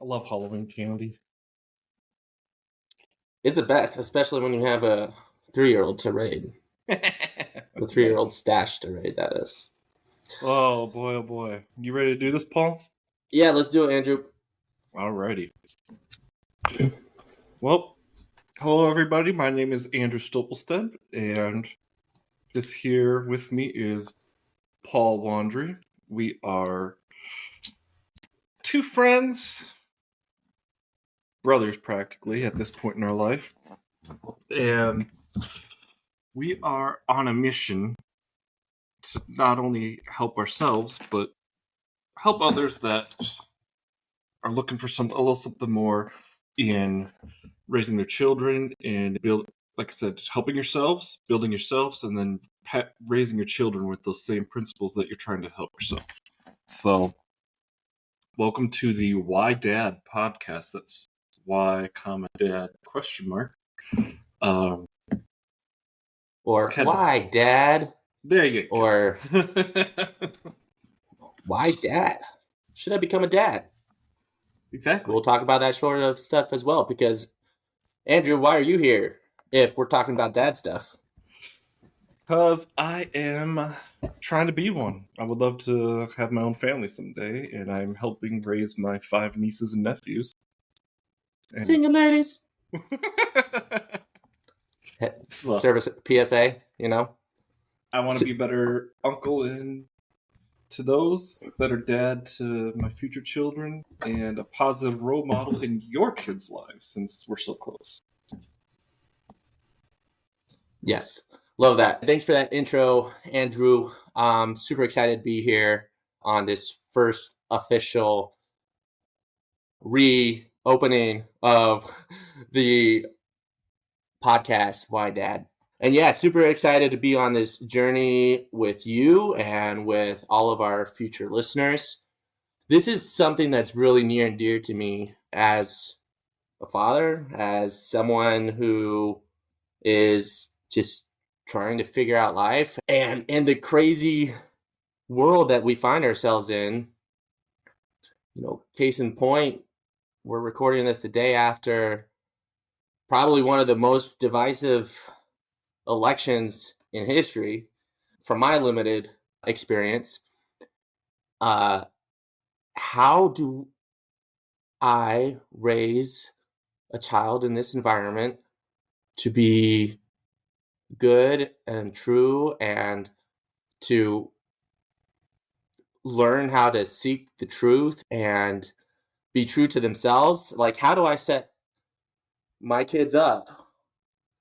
I love Halloween candy. It's the best, especially when you have a 3-year-old to raid. The 3-year-old Yes. stash to raid, that is. Oh boy, oh boy. You ready to do this, Paul? Yeah, let's do it, Andrew. Alrighty. Well, hello everybody. My name is Andrew Stolpestad, and this here with me is Paul Wandrey. We are two friends, brothers practically at this point in our life, and we are on a mission to not only help ourselves but help others that are looking for a little something more in raising their children and like I said, helping yourselves, building yourselves, and then raising your children with those same principles that you're trying to help yourself. So, welcome to the Why Dad podcast. That's why, dad, question mark. Or why, Dad? There you go. Or why, Dad? Should I become a dad? Exactly. We'll talk about that sort of stuff as well, because, Andrew, why are you here if we're talking about dad stuff? Because I am trying to be one. I would love to have my own family someday, and I'm helping raise my 5 nieces and nephews. Single ladies. Service PSA, you know? I want to be a better uncle to those, better dad to my future children, and a positive role model in your kids' lives since we're so close. Yes. Love that. Thanks for that intro, Andrew. Super excited to be here on this first official reopening of the podcast, Why Dad? And yeah, super excited to be on this journey with you and with all of our future listeners. This is something that's really near and dear to me as a father, as someone who is just trying to figure out life and the crazy world that we find ourselves in. You know, case in point, we're recording this the day after probably one of the most divisive elections in history. From my limited experience, how do I raise a child in this environment to be good and true and to learn how to seek the truth and be true to themselves? Like, how do I set my kids up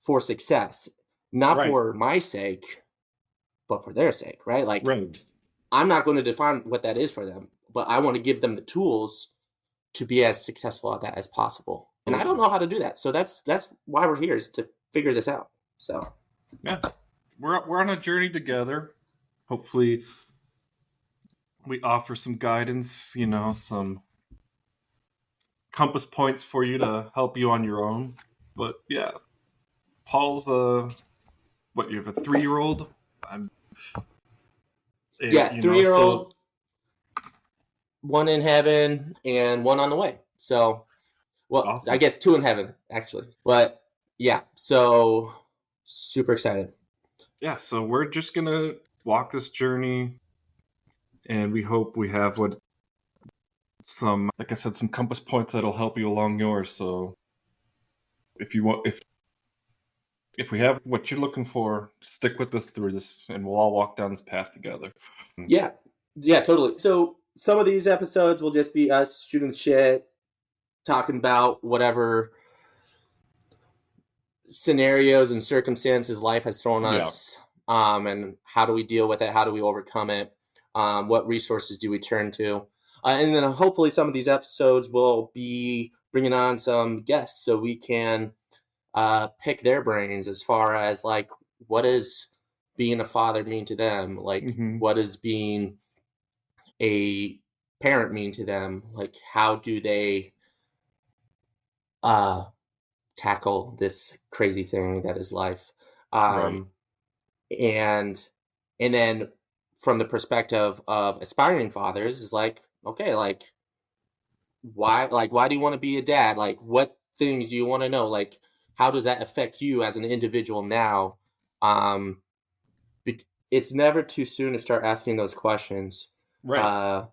for success? Not for my sake, but for their sake, right? Like, I'm not going to define what that is for them, but I want to give them the tools to be as successful at that as possible. And I don't know how to do that. So that's why we're here, is to figure this out. So yeah, we're on a journey together. Hopefully we offer some guidance, some compass points for you to help you on your own. But yeah, Paul's you have a 3-year-old? Yeah, 3-year-old, one in heaven and one on the way. So, well, awesome. I guess 2 in heaven, actually. But yeah, so super excited. Yeah, so we're just going to walk this journey, and we hope we have some compass points that'll help you along yours. So if we have what you're looking for, stick with us through this, and we'll all walk down this path together. Yeah, totally. So some of these episodes will just be us shooting the shit, talking about whatever scenarios and circumstances life has thrown us, and how do we deal with it? How do we overcome it? What resources do we turn to? And then hopefully some of these episodes will be bringing on some guests so we can pick their brains as far as, like, what does being a father mean to them? Like, what does being a parent mean to them? Like, how do they tackle this crazy thing that is life? And then from the perspective of aspiring fathers, is like, okay, like, why do you want to be a dad? Like, what things do you want to know? Like, how does that affect you as an individual now? Um, it's never too soon to start asking those questions. Right.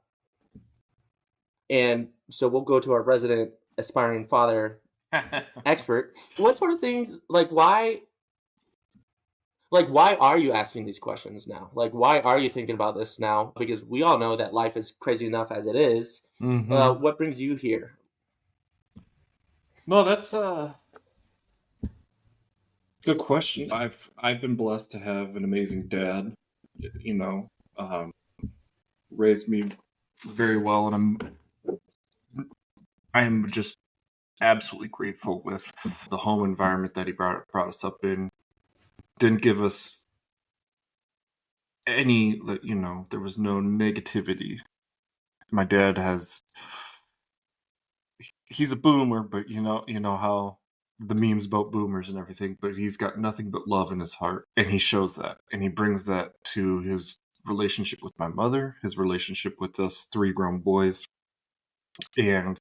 And so we'll go to our resident aspiring father expert. What sort of things, why are you asking these questions now? Like, why are you thinking about this now? Because we all know that life is crazy enough as it is. Mm-hmm. What brings you here? No, that's good question. I've been blessed to have an amazing dad. You know, um, raised me very well, and I'm just absolutely grateful with the home environment that he brought us up in. Didn't give us any, there was no negativity. My dad he's a boomer, but you know how the memes about boomers and everything, but he's got nothing but love in his heart, and he shows that, and he brings that to his relationship with my mother, his relationship with us three grown boys. And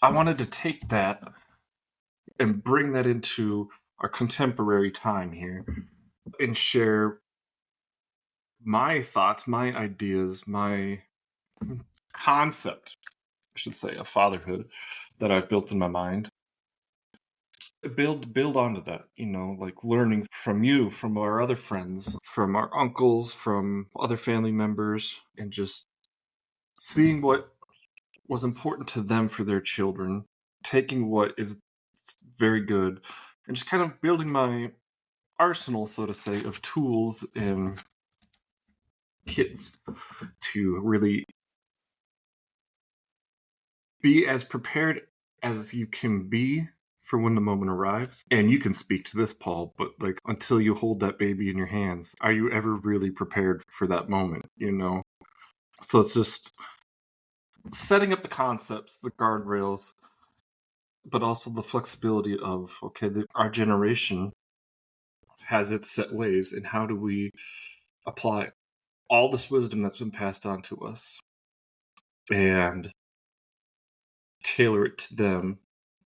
I wanted to take that and bring that into our contemporary time here and share my thoughts, my ideas, my concept, I should say, of fatherhood that I've built in my mind. Build onto that, like learning from you, from our other friends, from our uncles, from other family members, and just seeing what was important to them for their children, taking what is very good, and just kind of building my arsenal, so to say, of tools and kits to really be as prepared as you can be for when the moment arrives. And you can speak to this, Paul, but like until you hold that baby in your hands, are you ever really prepared for that moment, So it's just setting up the concepts, the guardrails, but also the flexibility of, okay, our generation has its set ways, and how do we apply all this wisdom that's been passed on to us and tailor it to them,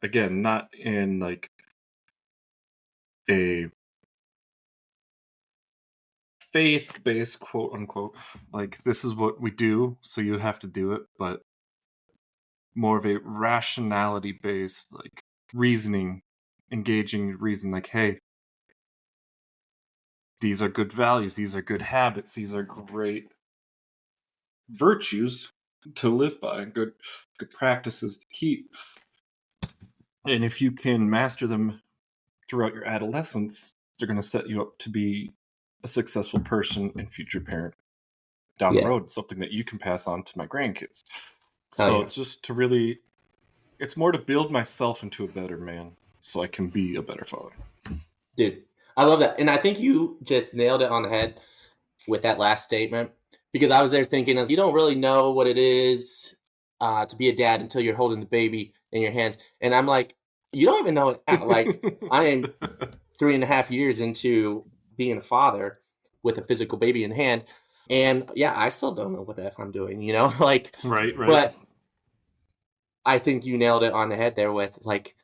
again, not in like a faith-based, quote unquote, like this is what we do, so you have to do it, but more of a rationality-based, like reasoning, engaging reason, like, hey, these are good values, these are good habits, these are great virtues to live by, good practices to keep. And if you can master them throughout your adolescence, they're going to set you up to be a successful person and future parent down the road, something that you can pass on to my grandkids. So it's just to really, it's more to build myself into a better man so I can be a better father. Dude, I love that. And I think you just nailed it on the head with that last statement, because I was there thinking, you don't really know what it is to be a dad until you're holding the baby in your hands. And I'm like, you don't even know it now. Like, I am 3.5 years into being a father with a physical baby in hand. And yeah, I still don't know what the F I'm doing, like, right. But I think you nailed it on the head there with, like,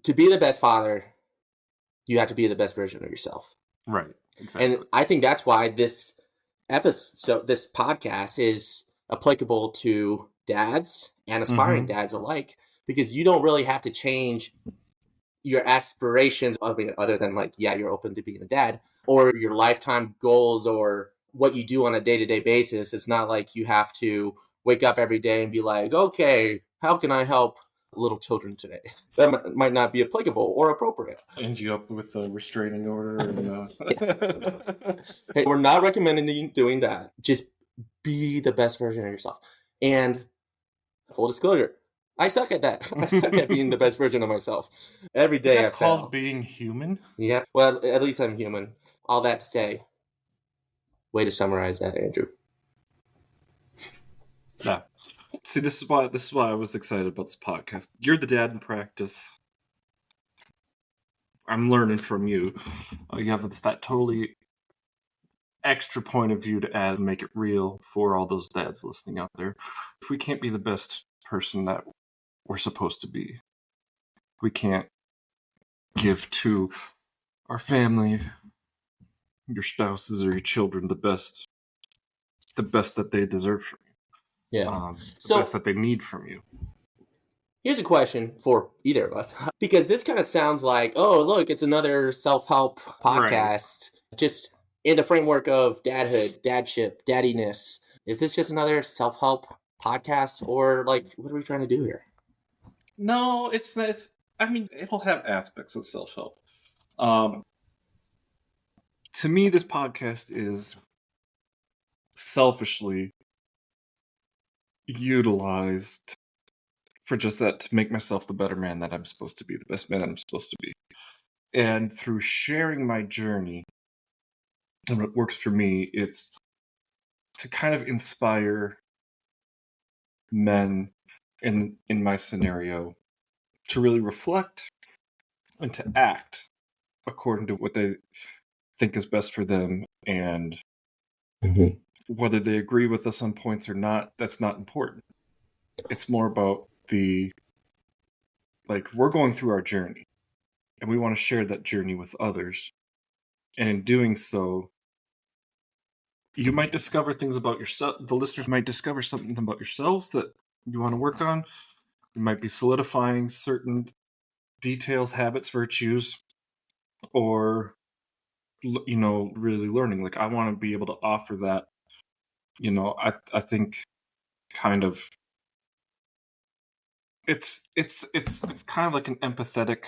to be the best father, you have to be the best version of yourself. Right. Exactly. And I think that's why this podcast is applicable to dads and aspiring dads alike, because you don't really have to change your aspirations, other than like, yeah, you're open to being a dad, or your lifetime goals, or what you do on a day-to-day basis. It's not like you have to wake up every day and be like, okay, how can I help little children today? That might not be applicable or appropriate. End you up with a restraining order. And, Hey, we're not recommending you doing that. Just be the best version of yourself. And full disclosure, I suck at that. I suck at being the best version of myself. Every day that's I fail. called being human. Yeah. Well, at least I'm human. All that to say, way to summarize that, Andrew. Yeah. See, this is why I was excited about this podcast. You're the dad in practice. I'm learning from you. You have that totally extra point of view to add and make it real for all those dads listening out there. If we can't be the best person that we're supposed to be, we can't give to our family, your spouses, or your children the best that they deserve from you. Yeah. The best that they need from you. Here's a question for either of us, because this kind of sounds like, oh, look, it's another self-help podcast, just in the framework of dadhood, dadship, daddiness. Is this just another self-help podcast, or like, what are we trying to do here? No, it's not. I mean, it'll have aspects of self-help. To me, this podcast is selfishly utilized for just that, to make myself the better man that I'm supposed to be, the best man that I'm supposed to be. And through sharing my journey and what works for me, it's to kind of inspire men in my scenario to really reflect and to act according to what they think is best for them. And whether they agree with us on points or not, that's not important. It's more about we're going through our journey and we want to share that journey with others. And in doing so, you might discover things about yourself. The listeners might discover something about yourselves that you want to work on. You might be solidifying certain details, habits, virtues, or, really learning. Like, I want to be able to offer that. I think kind of it's kind of like an empathetic,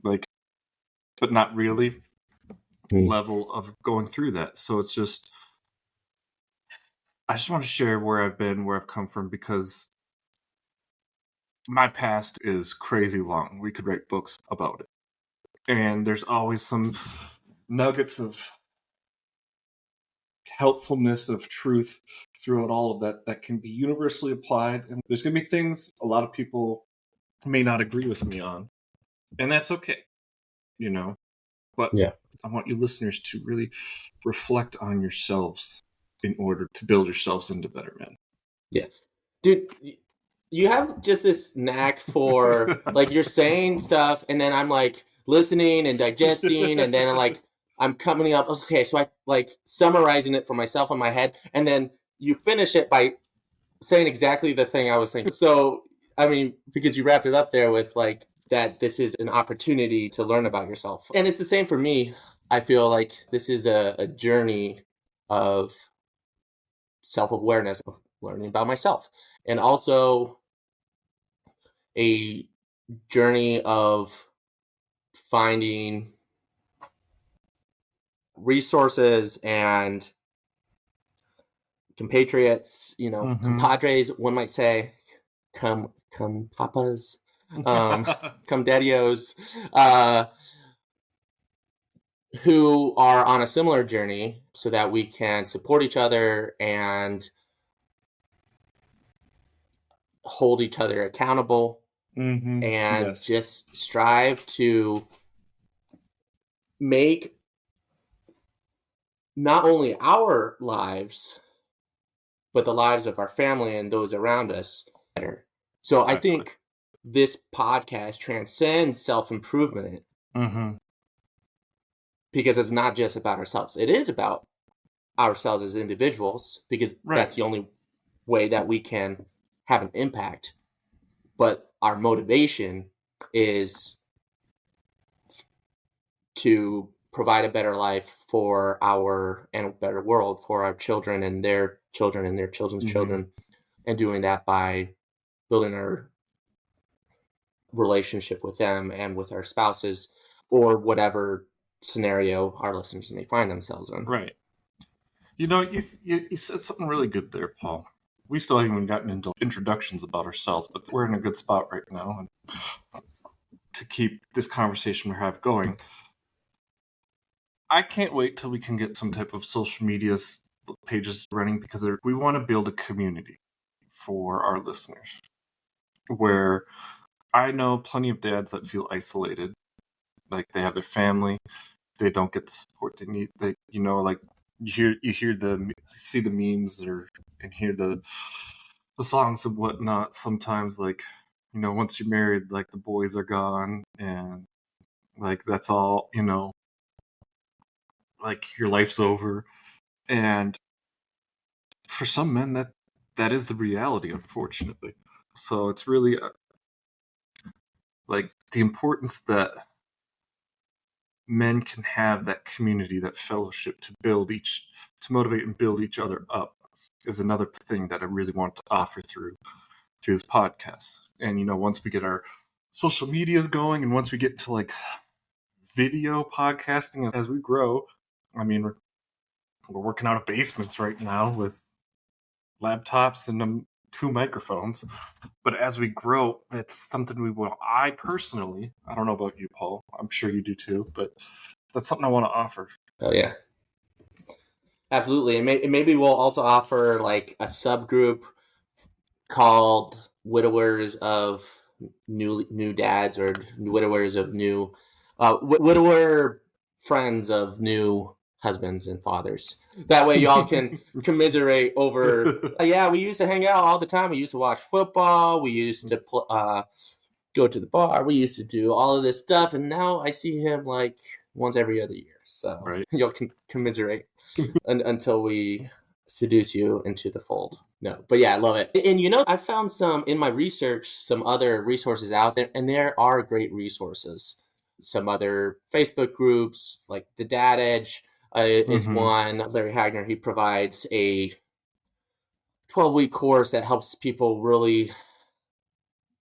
like, but not really level of going through that. So it's just, I just want to share where I've been, where I've come from, because my past is crazy long. We could write books about it. And there's always some nuggets of helpfulness, of truth throughout all of that can be universally applied. And there's going to be things a lot of people may not agree with me on. And that's okay, But Yeah. I want you listeners to really reflect on yourselves in order to build yourselves into better men. Yeah. Dude, you have just this knack for, like, you're saying stuff, and then I'm, like, listening and digesting, and then, like, I'm coming up, okay, so I, like, summarizing it for myself in my head, and then you finish it by saying exactly the thing I was thinking. So, I mean, because you wrapped it up there with, like, that this is an opportunity to learn about yourself. And it's the same for me. I feel like this is a journey of self-awareness, of learning about myself, and also a journey of finding resources and compatriots, compadres, one might say, come papas, come daddios, who are on a similar journey, so that we can support each other and hold each other accountable, and just strive to make not only our lives, but the lives of our family and those around us better. So I think this podcast transcends self-improvement, because it's not just about ourselves. It is about ourselves as individuals, because that's the only way that we can have an impact. But our motivation is to provide a better life and a better world for our children and their children and their children's children, and doing that by building our relationship with them and with our spouses, or whatever scenario our listeners may find themselves in. Right. You said something really good there, Paul. We still haven't even gotten into introductions about ourselves, but we're in a good spot right now to keep this conversation we have going. I can't wait till we can get some type of social media pages running, because we want to build a community for our listeners, where I know plenty of dads that feel isolated, like they have their family, they don't get the support they need. They, like you see the memes and hear the songs and whatnot. Sometimes, like, once you're married, like the boys are gone, and like that's all, like your life's over. And for some men, that is the reality, unfortunately. So it's really like the importance that men can have that community, that fellowship to motivate and build each other up is another thing that I really want to offer through this podcast. And once we get our social medias going, and once we get to like video podcasting as we grow, I mean, we're working out of basements right now with laptops and 2 microphones. But as we grow, that's something I personally, I don't know about you, Paul, I'm sure you do too, but that's something I want to offer. Oh yeah, absolutely. And maybe we'll also offer like a subgroup called widowers of new dads, or widowers of new widower friends of new husbands and fathers. That way y'all can commiserate over yeah, we used to hang out all the time, we used to watch football, we used to go to the bar, we used to do all of this stuff, and now I see him like once every other year. So right. Y'all can commiserate until we seduce you into the fold. No, but yeah, I love it. And I found in my research, some other resources out there, and there are great resources. Some other Facebook groups, like the Dad Edge is one. Larry Hagner, he provides a 12-week course that helps people really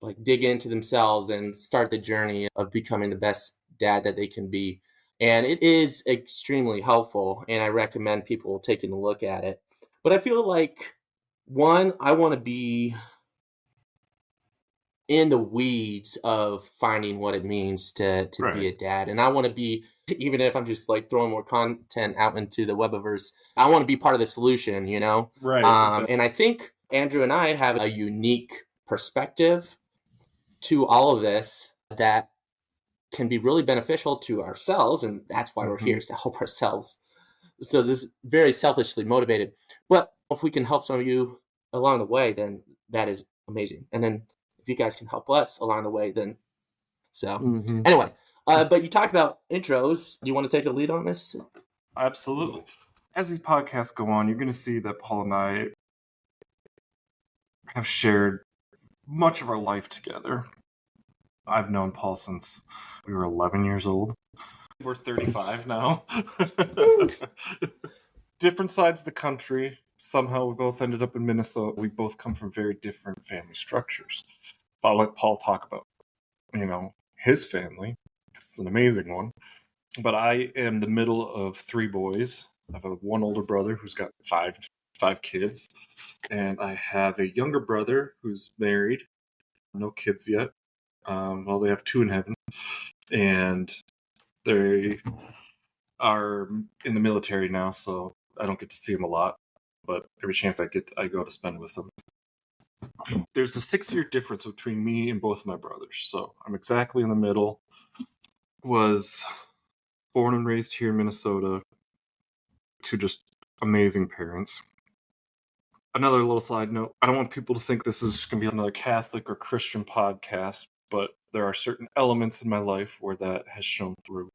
like dig into themselves and start the journey of becoming the best dad that they can be. And it is extremely helpful, and I recommend people taking a look at it. But I feel like, one, I want to be in the weeds of finding what it means to right. be a dad. And I want to be, even if I'm just like throwing more content out into the webiverse, I want to be part of the solution, Right. Exactly. And I think Andrew and I have a unique perspective to all of this that can be really beneficial to ourselves. And that's why we're here, is to help ourselves. So this is very selfishly motivated. But if we can help some of you along the way, then that is amazing. And then if you guys can help us along the way, then so anyway. But you talked about intros. You want to take a lead on this? Absolutely. As these podcasts go on, you're going to see that Paul and I have shared much of our life together. I've known Paul since we were 11 years old. We're 35 now. Different sides of the country. Somehow we both ended up in Minnesota. We both come from very different family structures. I'll let Paul talk about, his family. It's an amazing one. But I am the middle of 3 boys. I have one older brother who's got five kids. And I have a younger brother who's married. No kids yet. Well, they have 2 in heaven. And they are in the military now, so I don't get to see them a lot. But every chance I go to spend with them. There's a 6-year difference between me and both of my brothers, so I'm exactly in the middle. Was born and raised here in Minnesota to just amazing parents. Another little side note, I don't want people to think this is going to be another Catholic or Christian podcast, but there are certain elements in my life where that has shown through,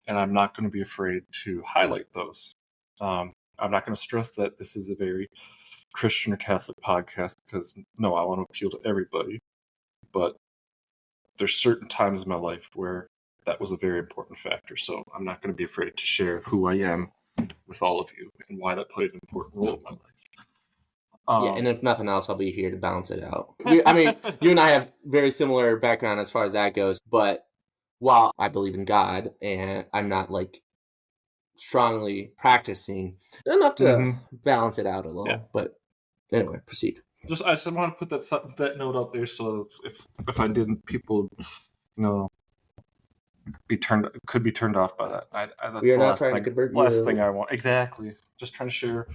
and I'm not going to be afraid to highlight those. I'm not going to stress that this is a very Christian or Catholic podcast, because no, I want to appeal to everybody. But there's certain times in my life where that was a very important factor. So I'm not going to be afraid to share who I am with all of you and why that played an important role in my life. Yeah, and if nothing else, I'll be here to balance it out. I mean, you and I have very similar background as far as that goes. But while I believe in God, and I'm not like strongly practicing enough to balance it out a little. Yeah. But anyway, proceed. I just want to put that note out there, so if I didn't, people could be turned off by that. That's we are not trying to convert you. Last thing I want. Exactly. Just trying to share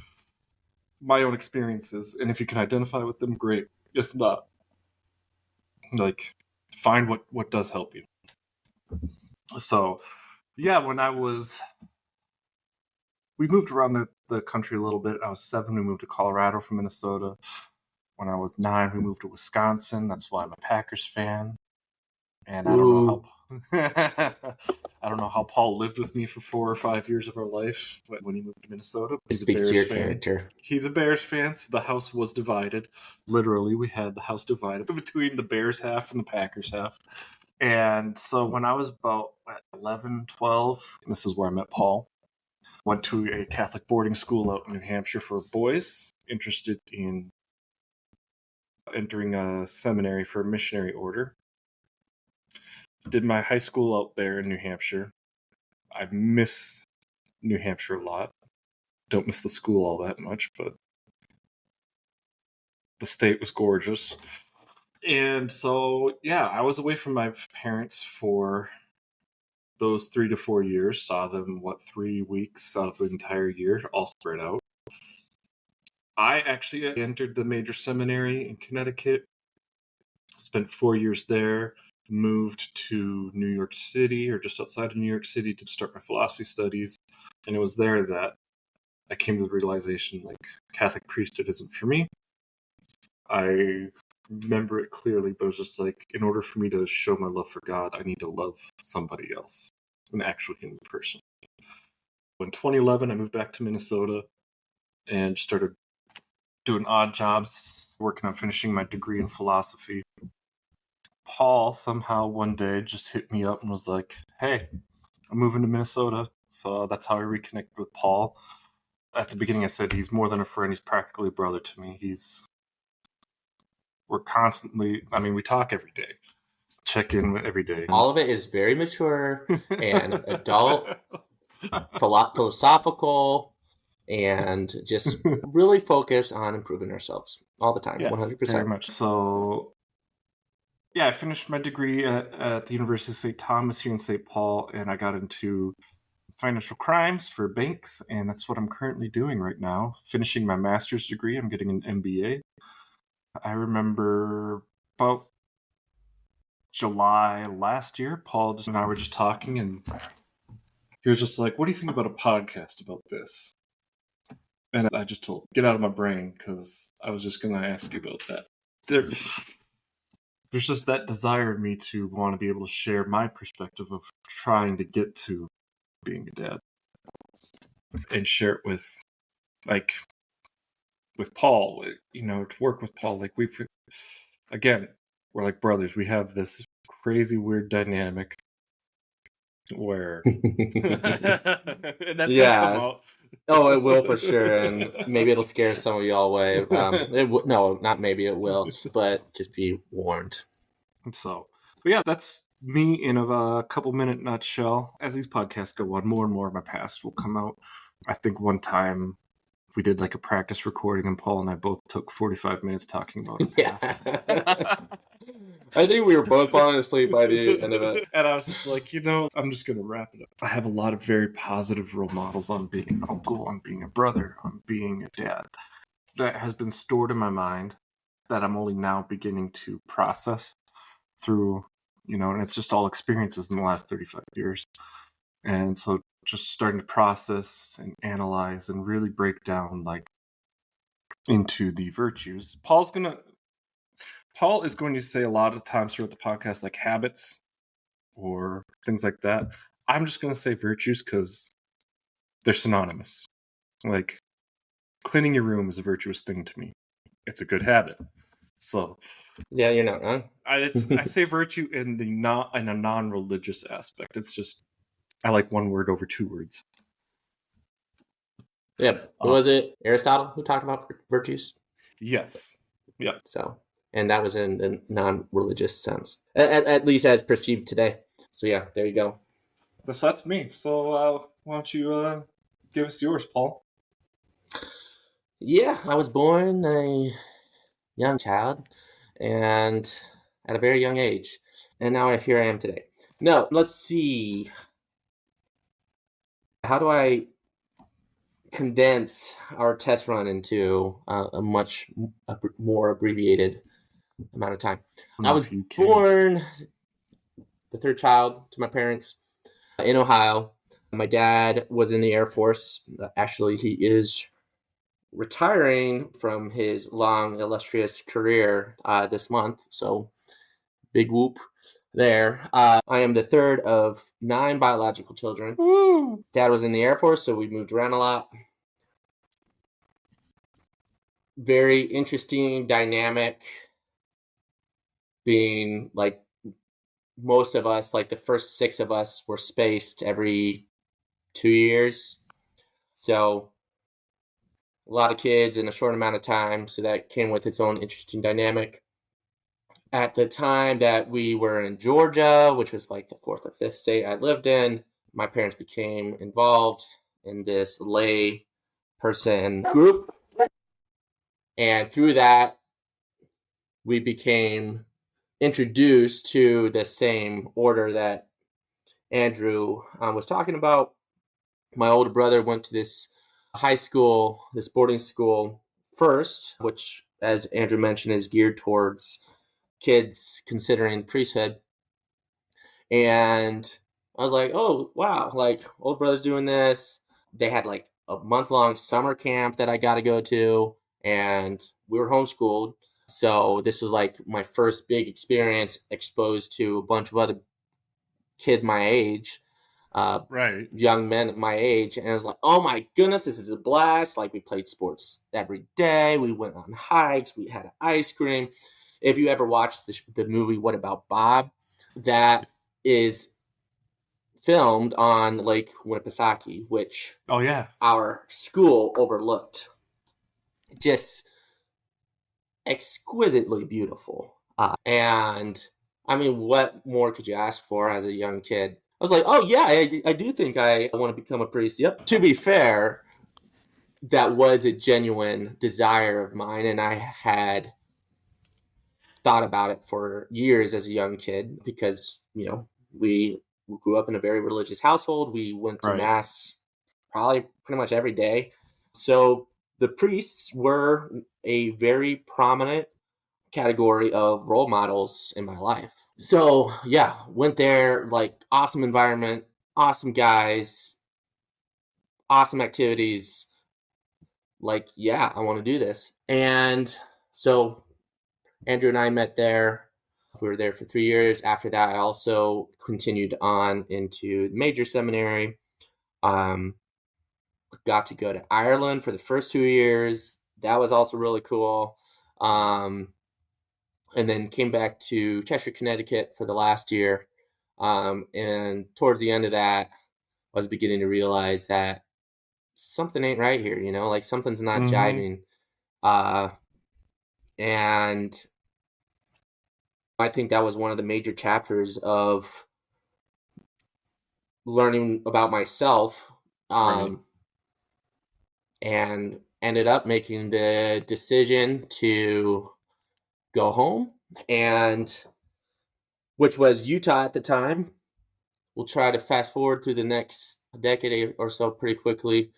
my own experiences, and if you can identify with them, great. If not, like, find what does help you. So Yeah, we moved around the country a little bit. I was 7, we moved to Colorado from Minnesota. When I was 9, we moved to Wisconsin. That's why I'm a Packers fan. And I don't know how Paul lived with me for 4 or 5 years of our life when he moved to Minnesota. It speaks to your character. He's a Bears fan, so the house was divided. Literally, we had the house divided between the Bears half and the Packers half. And so when I was about 11, 12, this is where I met Paul. Went to a Catholic boarding school out in New Hampshire for boys, interested in entering a seminary for a missionary order. Did my high school out there in New Hampshire. I miss New Hampshire a lot. Don't miss the school all that much, but the state was gorgeous. And so, yeah, I was away from my parents for those 3 to 4 years. Saw them, 3 weeks out of the entire year, all spread out. I actually entered the major seminary in Connecticut, spent 4 years there, moved to New York City, or just outside of New York City, to start my philosophy studies. And it was there that I came to the realization, like, Catholic priesthood isn't for me. I remember it clearly, but it was just like, in order for me to show my love for God, I need to love somebody else, an actual human person. In 2011, I moved back to Minnesota and started doing odd jobs, working on finishing my degree in philosophy. Paul somehow one day just hit me up and was like, hey, I'm moving to Minnesota. So that's how I reconnected with Paul. At the beginning, I said he's more than a friend. He's practically a brother to me. We're constantly, we talk every day. Check in every day. All of it is very mature and adult, philosophical, and just really focus on improving ourselves all the time, 100%. Very much. So, yeah, I finished my degree at the University of St. Thomas here in St. Paul, and I got into financial crimes for banks, and that's what I'm currently doing right now. Finishing my master's degree, I'm getting an MBA. I remember about July last year, Paul and I were just talking, and he was just like, what do you think about a podcast about this? And I just told him, get out of my brain, because I was just going to ask you about that. There's just that desire in me to want to be able to share my perspective of trying to get to being a dad and share it with Paul, to work with Paul. Like, we're like brothers. We have this crazy weird dynamic where and that's gonna come out. Oh, it will for sure, and maybe it'll scare some of y'all away. No, not maybe it will, but just be warned. So, but yeah, that's me in a couple-minute nutshell. As these podcasts go on, more and more of my past will come out. I think one time we did like a practice recording, and Paul and I both took 45 minutes talking about the past. I think we were both falling asleep by the end of it. And I was just like, I'm just going to wrap it up. I have a lot of very positive role models on being an uncle, on being a brother, on being a dad. That has been stored in my mind that I'm only now beginning to process through, and it's just all experiences in the last 35 years. And so just starting to process and analyze and really break down into the virtues. Paul is going to say a lot of times throughout the podcast, like habits or things like that. I'm just going to say virtues because they're synonymous. Like, cleaning your room is a virtuous thing to me. It's a good habit. So, yeah, you're not wrong. I say virtue in a non-religious aspect. It's just, I like one word over 2 words. Yeah. Was it Aristotle who talked about virtues? Yes. Yep. So, and that was in the non-religious sense, at least as perceived today. So yeah, there you go. That's me. So why don't you give us yours, Paul? Yeah, I was born a young child, and at a very young age, and now here I am today. No, let's see. How do I condense our test run into a much more abbreviated amount of time? I was born the 3rd child to my parents. in Ohio. My dad was in the Air Force. Actually, he is retiring from his long, illustrious career this month. So, big whoop there. I am the third of 9 biological children. Woo! Dad was in the Air Force, so we moved around a lot. Very interesting dynamic, being like most of us, like the first 6 of us were spaced every 2 years. So a lot of kids in a short amount of time. So that came with its own interesting dynamic. At the time that we were in Georgia, which was like the 4th or 5th state I lived in, my parents became involved in this lay person group. And through that, we became introduced to the same order that Andrew was talking about. My older brother went to this high school, this boarding school first, which, as Andrew mentioned, is geared towards kids considering priesthood. And I was like, oh, wow, like, old brother's doing this. They had like a month-long summer camp that I got to go to, and we were homeschooled. So this was like my first big experience, exposed to a bunch of other kids my age, Right. young men my age, and I was like, oh my goodness, this is a blast. Like, we played sports every day, we went on hikes, we had ice cream. If you ever watched the movie What About Bob, that is filmed on Lake Winnipesaukee, which Oh yeah. our school overlooked. Just exquisitely beautiful. And I mean, what more could you ask for as a young kid? I was like, oh yeah, I do think I want to become a priest. Yep. To be fair, that was a genuine desire of mine, and I had thought about it for years as a young kid because, we grew up in a very religious household. We went to Right. mass probably pretty much every day. So the priests were a very prominent category of role models in my life. So yeah, went there, like, awesome environment, awesome guys, awesome activities. Like, yeah, I want to do this. And so Andrew and I met there. We were there for 3 years. After that, I also continued on into major seminary. Got to go to Ireland for the first 2 years. That was also really cool. And then came back to Cheshire, Connecticut for the last year. And towards the end of that, I was beginning to realize that something ain't right here, like something's not Mm-hmm. jiving. And I think that was one of the major chapters of learning about myself, Right. and ended up making the decision to go home, and which was Utah at the time. We'll try to fast forward through the next decade or so pretty quickly.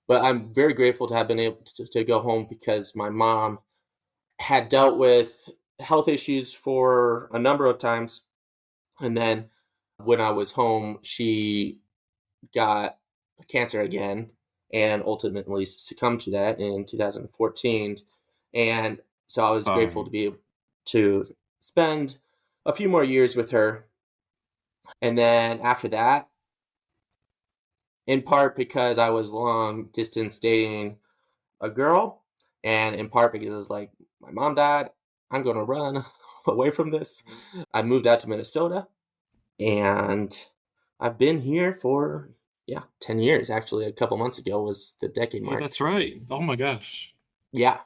But I'm very grateful to have been able to go home because my mom had dealt with health issues for a number of times. And then when I was home, she got cancer again and ultimately succumbed to that in 2014. And so I was grateful to Fine. be able to spend a few more years with her. And then after that, in part because I was long distance dating a girl, and in part because it was like, my mom died, I'm going to run away from this. I moved out to Minnesota, and I've been here for 10 years. Actually, a couple months ago was the decade Yeah, mark. that's right. Oh my gosh. Yeah.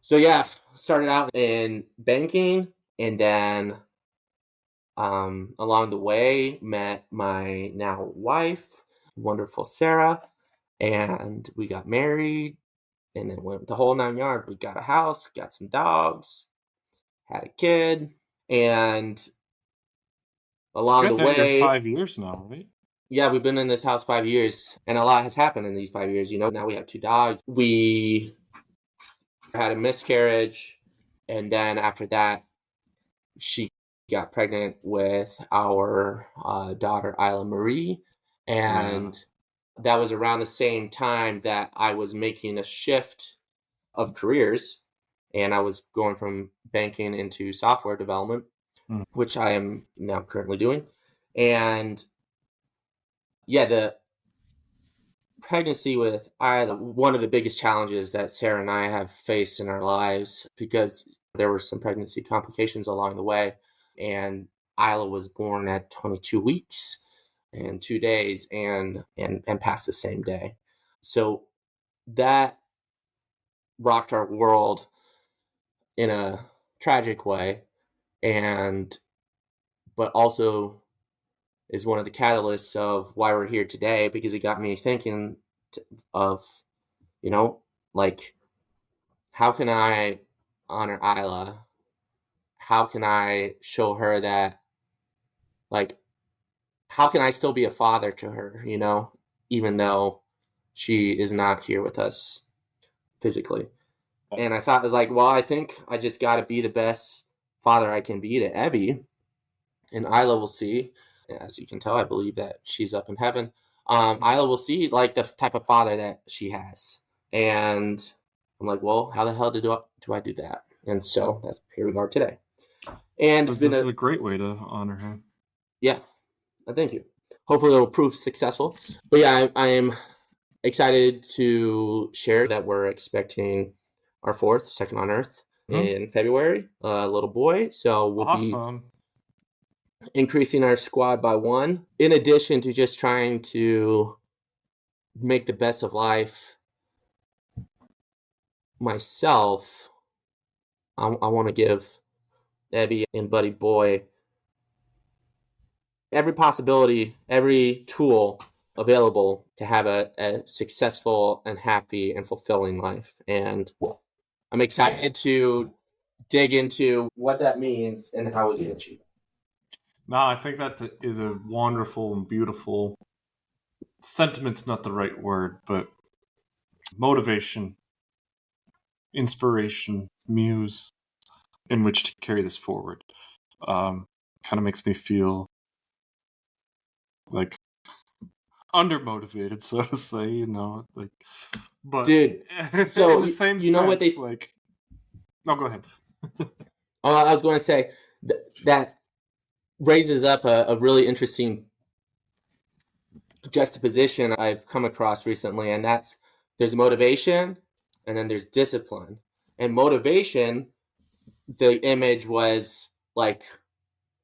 So yeah, started out in banking, and then along the way met my now wife, wonderful Sarah, and we got married, and then went the whole 9 yards. We got a house, got some dogs, had a kid, and You along the guys are here way, 5 years now, right? yeah, we've been in this house 5 years, and a lot has happened in these 5 years. Now we have 2 dogs. We had a miscarriage, and then after that, she got pregnant with our daughter, Isla Marie. And that was around the same time that I was making a shift of careers. And I was going from banking into software development, which I am now currently doing. And yeah, the pregnancy with Isla, one of the biggest challenges that Sarah and I have faced in our lives, because there were some pregnancy complications along the way. And Isla was born at 22 weeks and 2 days and passed the same day. So that rocked our world in a tragic way, but also is one of the catalysts of why we're here today, because it got me thinking of, like, how can I honor Isla? How can I show her that, like, how can I still be a father to her, even though she is not here with us physically? And I thought, it was like, well, I think I just got to be the best father I can be to Evie, and Isla will see. As you can tell, I believe that she's up in heaven. Isla will see, like, the type of father that she has. And I'm like, well, how the hell do I do that? And so here we are today. And this is a great way to honor him. Yeah, thank you. Hopefully it'll prove successful. But yeah, I am excited to share that we're expecting our fourth, second on Earth, in February, a little boy. So we'll be increasing our squad by one, in addition to just trying to make the best of life myself. I want to give Abby and Buddy Boy every possibility, every tool available to have a successful and happy and fulfilling life. And I'm excited to dig into what that means and how we can achieve it. No, I think that is a wonderful and beautiful sentiment's not the right word, but motivation, inspiration, muse in which to carry this forward. Kind of makes me feel like undermotivated, so to say, like. But dude, so in the same sense, what they like. No, go ahead. I was going to say that raises up a really interesting juxtaposition I've come across recently, and that's there's motivation and then there's discipline. And motivation, the image was like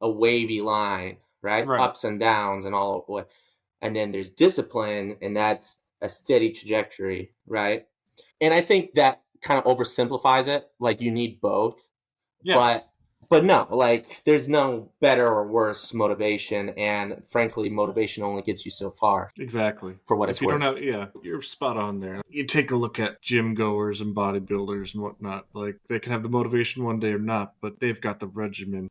a wavy line, right? Ups and downs and all. And then there's discipline, and that's a steady trajectory, right? And I think that kind of oversimplifies it. Like, you need both. Yeah. But no, like, there's no better or worse motivation, and frankly, motivation only gets you so far. Exactly. For what it's worth. You're spot on there. You take a look at gym goers and bodybuilders and whatnot. Like, they can have the motivation one day or not, but they've got the regimen.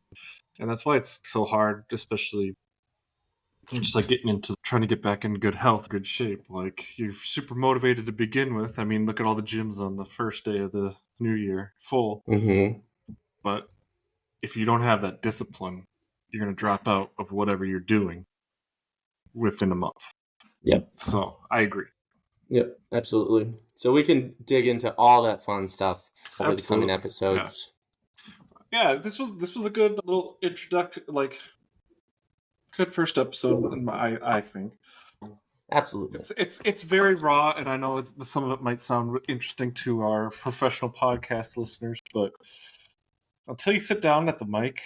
And that's why it's so hard, especially just like getting into trying to get back in good health, good shape. Like, you're super motivated to begin with. I mean, look at all the gyms on the first day of the new year, full. Mm-hmm. But if you don't have that discipline, you're going to drop out of whatever you're doing within a month. Yep. So I agree. Yep, absolutely. So we can dig into all that fun stuff over the coming episodes. Yeah, this was a good little introduction, like good first episode. I think. Absolutely. It's very raw, and I know some of it might sound interesting to our professional podcast listeners, but until you sit down at the mic,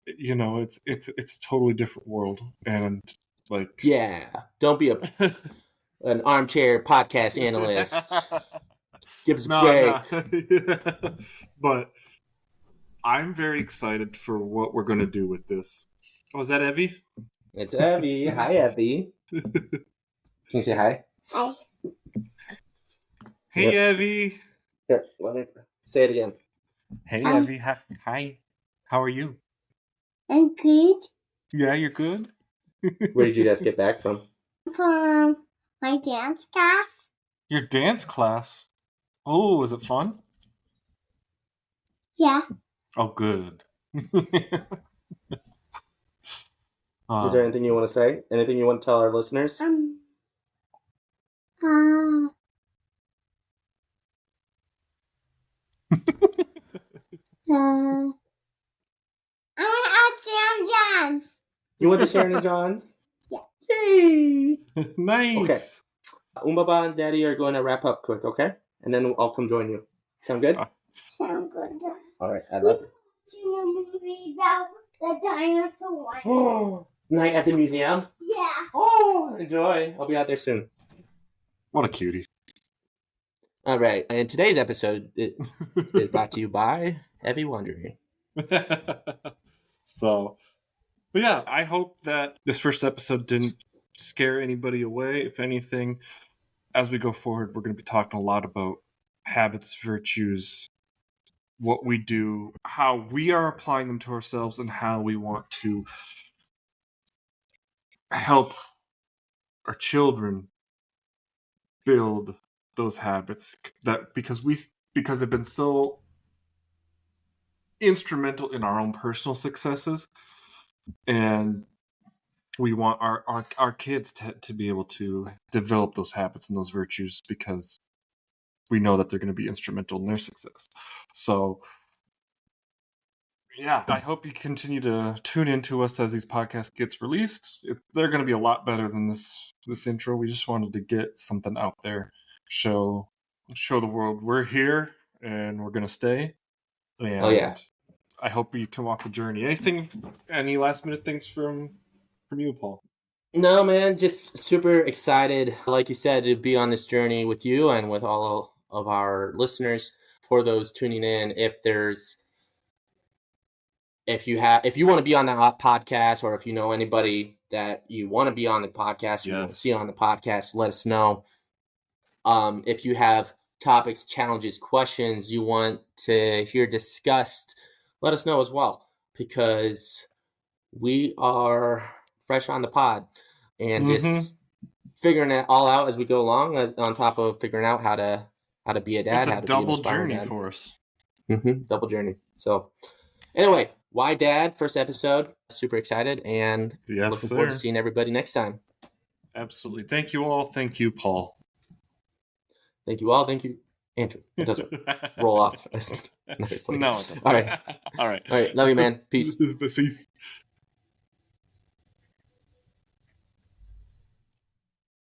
it's a totally different world, and like, yeah, don't be an armchair podcast analyst. Give us a break. But I'm very excited for what we're going to do with this. Oh, is that Evie? It's Evie. Hi, Evie. Can you say hi? Hi. Hey, Evie. Here, let me say it again. Hey, Evie. Hi. How are you? I'm good. Yeah, you're good? Where did you guys get back from? From my dance class. Your dance class? Oh, was it fun? Yeah. Oh, good. Is there anything you want to say? Anything you want to tell our listeners? I want to add Sam John's. You went to Sharon and John's? Yeah. Yay! Nice. Okay. Baba and Daddy are going to wrap up quick, okay? And then I'll come join you. Sound good? Sound good. All right, I love it. Do you want to read about the dinosaur one? Night at the museum? Yeah. Oh, enjoy. I'll be out there soon. What a cutie. All right. And today's episode is brought to you by Heavy Wandering. So, but yeah, I hope that this first episode didn't scare anybody away. If anything, as we go forward, we're going to be talking a lot about habits, virtues, what we do, how we are applying them to ourselves, and how we want to help our children build those habits, that because they've been so instrumental in our own personal successes, and we want our kids to be able to develop those habits and those virtues, because we know that they're going to be instrumental in their success. So yeah, I hope you continue to tune into us as these podcasts gets released. They're going to be a lot better than this intro. We just wanted to get something out there, show the world we're here and we're going to stay. And Oh, yeah. I hope you can walk the journey. Any last minute things from you, Paul? No, man, just super excited, like you said, to be on this journey with you and with all of our listeners. For those tuning in, if you want to be on the podcast, or if you know anybody that you want to be on the podcast, or you want to see on the podcast, let us know. If you have topics, challenges, questions you want to hear discussed, let us know as well, because we are fresh on the pod and just figuring it all out as we go along, on top of figuring out how to be a dad. It's a how to double be an aspiring journey dad. for us. Double journey. So anyway, Why Dad, first episode. Super excited, and looking forward to seeing everybody next time. Absolutely. Thank you all. Thank you, Paul. Thank you all. Thank you, Andrew. It doesn't roll off as nicely. No, it doesn't. All right. All right. Love you, man. Peace. Peace.